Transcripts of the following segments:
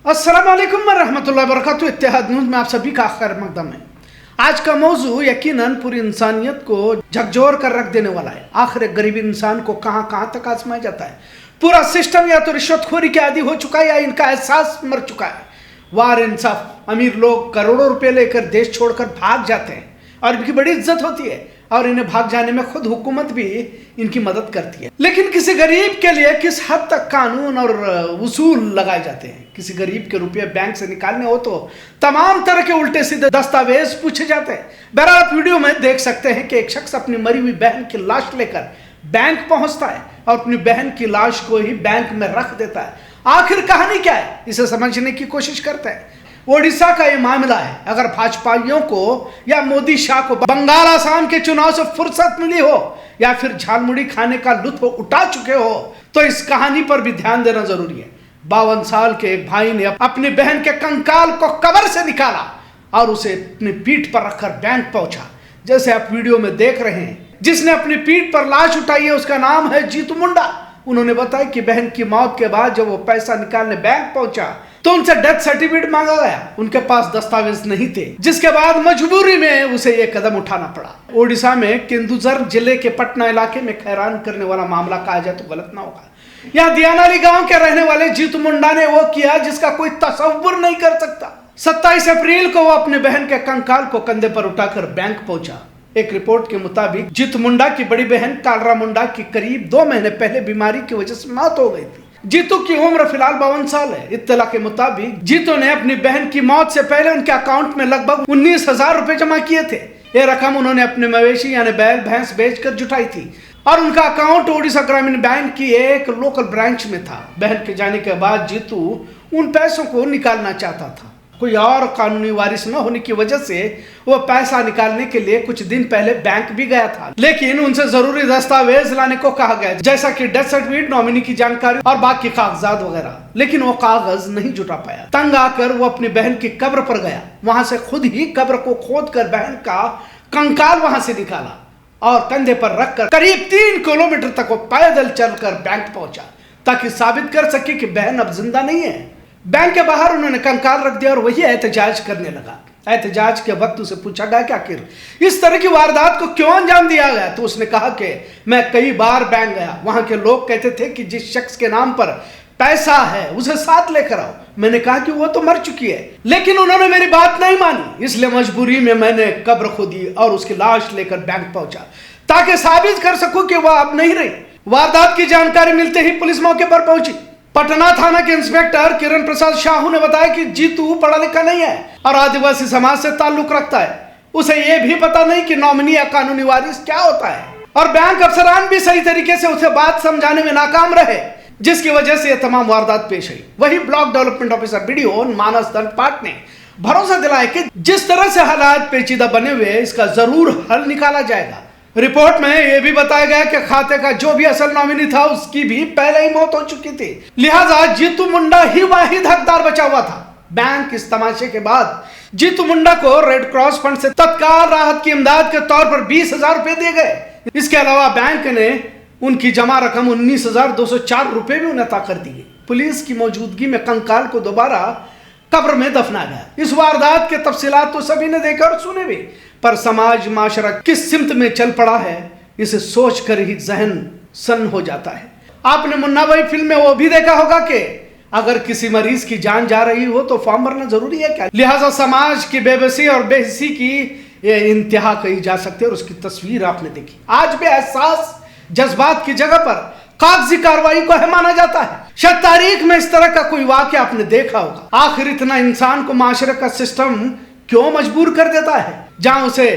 अस्सलाम वालेकुम वरहमतुल्लाहि वबरकातुहू। इत्तेहाद न्यूज़ में आप सभी का खैर मकदम है। आज का मौजू यकीनन पूरी इंसानियत को झकझोर कर रख देने वाला है। आखिर एक गरीब इंसान को कहां कहां तक आजमाया जाता है। पूरा सिस्टम या तो रिश्वतखोरी के आदी हो चुका है या इनका एहसास मर चुका है। वार इंसाफ, अमीर लोग करोड़ों रुपए लेकर देश छोड़कर भाग जाते हैं और इनकी बड़ी इज्जत होती है और इन्हें भाग जाने में खुद हुकूमत भी इनकी मदद करती है। लेकिन किसी गरीब के लिए किस हद तक कानून और उसूल लगाए जाते हैं। किसी गरीब के रुपये बैंक से निकालने हो तो तमाम तरह के उल्टे सीधे दस्तावेज पूछे जाते हैं। बहरहाल आप वीडियो में देख सकते हैं कि एक शख्स अपनी मरी हुई बहन की लाश लेकर बैंक पहुंचता है और अपनी बहन की लाश को ही बैंक में रख देता है। आखिर कहानी क्या है, इसे समझने की कोशिश करते हैं। ओडिशा का यह मामला है। अगर भाजपाइयों को या मोदी शाह को बंगाल आसाम के चुनाव से फुर्सत मिली हो या फिर झालमुड़ी खाने का लुत्फ उठा चुके हो तो इस कहानी पर भी ध्यान देना जरूरी है। 52 साल के एक भाई ने अपनी बहन के कंकाल को कब्र से निकाला और उसे अपनी पीठ पर रखकर बैंक पहुंचा। जैसे आप वीडियो में देख रहे हैं, जिसने अपनी पीठ पर लाश उठाई है उसका नाम है जीतू मुंडा। उन्होंने बताया कि बहन की मौत के बाद जब वो पैसा निकालने बैंक पहुंचा तो उनसे डेथ सर्टिफिकेट मांगा गया। उनके पास दस्तावेज नहीं थे, जिसके बाद मजबूरी में उसे ये कदम उठाना पड़ा। ओडिशा में केंदुझर जिले के पटना इलाके में हैरान करने वाला मामला कहा जाए तो गलत ना होगा। यहाँ दियानाली गांव के रहने वाले जीतू मुंडा ने वो किया जिसका कोई तसव्वुर नहीं कर सकता। 27 अप्रैल को वो अपने बहन के कंकाल को कंधे पर उठाकर बैंक पहुंचा। एक रिपोर्ट के मुताबिक जीतू मुंडा की बड़ी बहन कालरा मुंडा की करीब 2 महीने पहले बीमारी की वजह से मौत हो गई थी। जीतू की उम्र फिलहाल 52 साल है। इत्तला के मुताबिक जीतू ने अपनी बहन की मौत से पहले उनके अकाउंट में लगभग 19,000 रुपए जमा किए थे। ये रकम उन्होंने अपने मवेशी यानी बैल भैंस बेचकर जुटाई थी और उनका अकाउंट ओडिशा ग्रामीण बैंक की एक लोकल ब्रांच में था। बहन के जाने के बाद जीतू उन पैसों को निकालना चाहता था। कोई और कानूनी वारिस न होने की वजह से वो पैसा निकालने के लिए कुछ दिन पहले बैंक भी गया था, लेकिन उनसे जरूरी दस्तावेज लाने को कहा गया, जैसा कि डेथ सर्टिफिकेट, नॉमिनी की जानकारी और बाकी कागजात वगैरह। लेकिन वो कागज नहीं जुटा पाया। तंग आकर वो अपनी बहन की कब्र पर गया। वहां से खुद ही कब्र को खोद कर बहन का कंकाल वहां से निकाला और कंधे पर रखकर करीब 3 किलोमीटर तक वो पैदल चलकर बैंक पहुंचा ताकि साबित कर सके कि बहन अब जिंदा नहीं है। बैंक के बाहर उन्होंने कंकाल रख दिया और वही एहतजाज करने लगा। एहतजाज के वक्त उसे पूछा गया कि आखिर इस तरह की वारदात को क्यों अंजाम दिया गया, तो उसने कहा कि मैं कई बार बैंक गया, वहां के लोग कहते थे कि जिस शख्स के नाम पर पैसा है उसे साथ लेकर आओ। मैंने कहा कि वो तो मर चुकी है, लेकिन उन्होंने मेरी बात नहीं मानी, इसलिए मजबूरी में मैंने कब्र खोदी और उसकी लाश लेकर बैंक पहुंचा ताकि साबित कर सकूं कि वह अब नहीं रही। वारदात की जानकारी मिलते ही पुलिस मौके पर पहुंची। पटना थाना के इंस्पेक्टर किरण प्रसाद शाहू ने बताया कि जीतू पढ़ा लिखा नहीं है और आदिवासी समाज से ताल्लुक रखता है। उसे यह भी पता नहीं कि नॉमिनी या कानूनी वारिस क्या होता है और बैंक अफसरान भी सही तरीके से उसे बात समझाने में नाकाम रहे, जिसकी वजह से यह तमाम वारदात पेश आई। वही ब्लॉक डेवलपमेंट ऑफिसर बीडीओ मानस दंडपाठ ने भरोसा दिलाया कि जिस तरह से हालात पेचीदा बने हुए इसका जरूर हल निकाला जाएगा। रिपोर्ट में यह भी बताया गया कि खाते का जो भी असल नॉमिनी था उसकी भी पहले ही मौत हो चुकी थी, लिहाजा जीतू मुंडा ही वाहिद हकदार बचा हुआ था। बैंक इस तमाशे के बाद जीतू मुंडा को रेड क्रॉस फंड से तत्काल राहत की इमदाद के तौर पर 20,000 रुपए दिए गए। इसके अलावा बैंक ने उनकी जमा रकम 19,204 रुपए भी उन्हें अता कर दिए। पुलिस की मौजूदगी में कंकाल को दोबारा कब्र में दफना गया। इस वारदात के तफसीलात तो सभी ने देखे और सुने भी, पर समाज माशरा किस सिमत में चल पड़ा है इसे सोच कर ही जहन सन्न हो जाता है। आपने मुन्ना भाई फिल्म में वो भी देखा होगा कि अगर किसी मरीज की जान जा रही हो तो फॉर्म भरना जरूरी है क्या। लिहाजा समाज की बेबसी और बेहिसी की ये इंतहा कही जा सकती है और उसकी तस्वीर आपने देखी। आज भी एहसास जज्बात की जगह पर कागजी कार्रवाई को है माना जाता है। शायद तारीख में इस तरह का कोई वाकया आपने देखा होगा। आखिर इतना इंसान को माशरे का सिस्टम क्यों मजबूर कर देता है, जहां उसे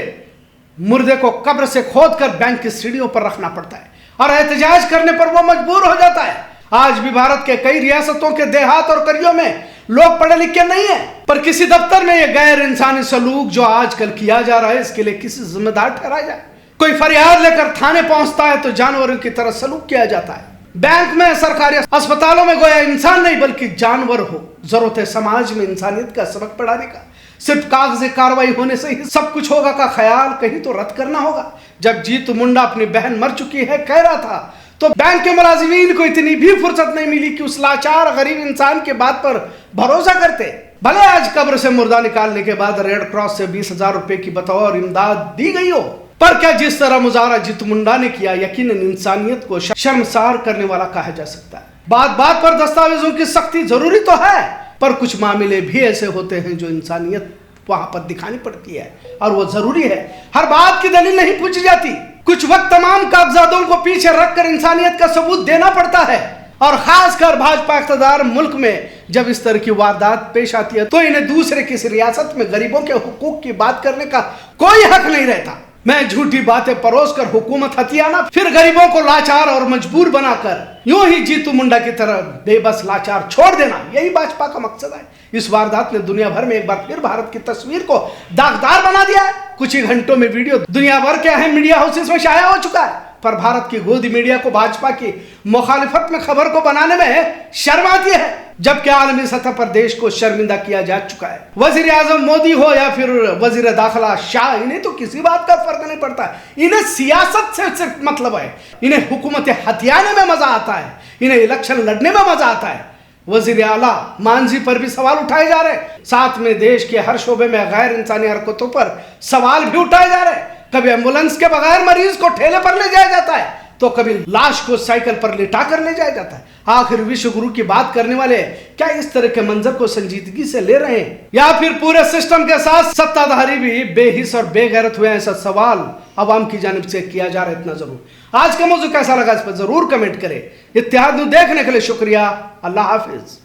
मुर्दे को कब्र से खोद कर बैंक की सीढ़ियों पर रखना पड़ता है और एहतजाज करने पर वो मजबूर हो जाता है। आज भी भारत के कई रियासतों के देहात और करियों में लोग पढ़े लिखे नहीं है, पर किसी दफ्तर में यह गैर इंसानी सलूक जो आजकल किया जा रहा है इसके लिए किसी जिम्मेदार ठहराया जाए। कोई फरियाद लेकर थाने पहुंचता है तो जानवरों की तरह सलूक किया जाता है। बैंक में, सरकारी अस्पतालों में गोया इंसान नहीं बल्कि जानवर हो। जरूरत है समाज में इंसानियत का सबक पढ़ाने का। सिर्फ कागजी कार्रवाई होने से ही सब कुछ होगा का ख्याल कहीं तो रद्द करना होगा। जब जीतू मुंडा अपनी बहन मर चुकी है कह रहा था तो बैंक के मुलाजिमीन को इतनी भी फुर्सत नहीं मिली कि उस लाचार गरीब इंसान के बात पर भरोसा करते। भले आज कब्र से मुर्दा निकालने के बाद रेड क्रॉस से 20,000 रुपए की बतौर इमदाद दी गई हो, पर क्या जिस तरह मुजाहरा जीतू मुंडा ने किया यकीनन इंसानियत को शर्मसार करने वाला कहा जा सकता है। बात बात पर दस्तावेजों की सख्ती जरूरी तो है, पर कुछ मामले भी ऐसे होते हैं जो इंसानियत वहां पर दिखानी पड़ती है और वो जरूरी है। हर बात की दलील नहीं पूछी जाती। कुछ वक्त तमाम कागजातों को पीछे रखकर इंसानियत का सबूत देना पड़ता है, और खासकर भाजपा इख्तियार मुल्क में जब इस तरह की वारदात पेश आती है तो इन्हें दूसरे किसी रियासत में गरीबों के हुकूक की बात करने का कोई हक नहीं रहता। मैं झूठी बातें परोस कर हुकूमत हथियाना, फिर गरीबों को लाचार और मजबूर बनाकर यूं ही जीतू मुंडा की तरह बेबस लाचार छोड़ देना, यही भाजपा का मकसद है। इस वारदात ने दुनिया भर में एक बार फिर भारत की तस्वीर को दागदार बना दिया है। कुछ ही घंटों में वीडियो दुनिया भर के अहम मीडिया हाउसेस में शाया हो चुका है, पर भारत की गोदी मीडिया को भाजपा की मुखालिफत में खबर को बनाने में शर्म आती है, जबकि आलमी सतह पर देश को शर्मिंदा किया जा चुका है। वजीर आजम मोदी हो या फिर वजीर दाखिला शाह, इन्हें तो किसी बात का फर्क नहीं पड़ता। इन्हें सियासत से सिर्फ मतलब है, इन्हें हुकूमतें हथियाने में मजा आता है, इन्हें इलेक्शन लड़ने में मजा आता है। वजीर आला मांझी पर भी सवाल उठाए जा रहे, साथ में देश के हर शोबे में गैर इंसानी हरकतों पर सवाल भी उठाए जा रहे। कभी एम्बुलेंस के बगैर मरीज को ठेले पर ले जाया जाता है, तो कभी लाश को साइकिल पर लिटा कर ले जाया जाता है। आखिर विश्व गुरु की बात करने वाले क्या इस तरह के मंजर को संजीदगी से ले रहे हैं, या फिर पूरे सिस्टम के साथ सत्ताधारी भी बेहिस और बेगैरत हुए? ऐसा सवाल अवाम की जानिब से किया जा रहा है। इतना जरूर आज का मौजू कैसा लगा इस पर जरूर कमेंट करें। इत्तेहाद न्यूज़ देखने के लिए शुक्रिया। अल्लाह हाफिज।